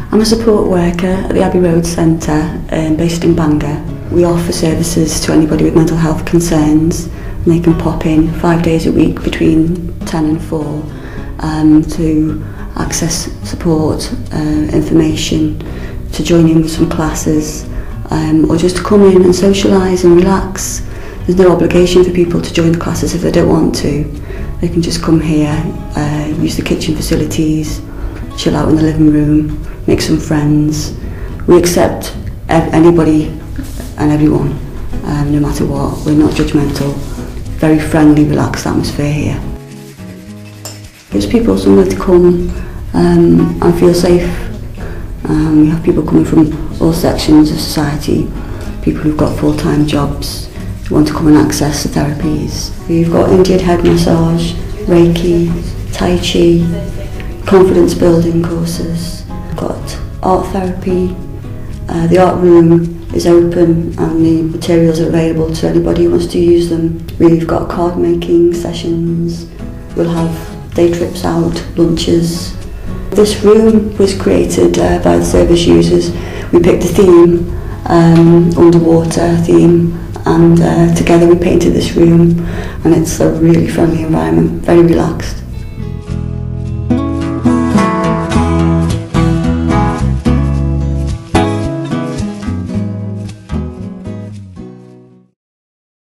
I'm a support worker at the Abbey Road Centre based in Bangor. We offer services to anybody with mental health concerns, and they can pop in 5 days a week between 10 and 4 to access support, information, to join in with some classes, or just to come in and socialise and relax. There's no obligation for people to join the classes if they don't want to. They can just come here, use the kitchen facilities, chill out in the living room, make some friends. We accept anybody and everyone, no matter what. We're not judgmental. Very friendly, relaxed atmosphere here. Gives people somewhere to come and feel safe. We have people coming from all sections of society, people who've got full-time jobs, who want to come and access the therapies. We've got Indian head massage, Reiki, Tai Chi, confidence building courses. We've got art therapy. The art room is open and the materials are available to anybody who wants to use them. We've got card making sessions. We'll have day trips out, lunches. This room was created by the service users. We picked a theme, underwater theme, and together we painted this room, and it's a really friendly environment, very relaxed.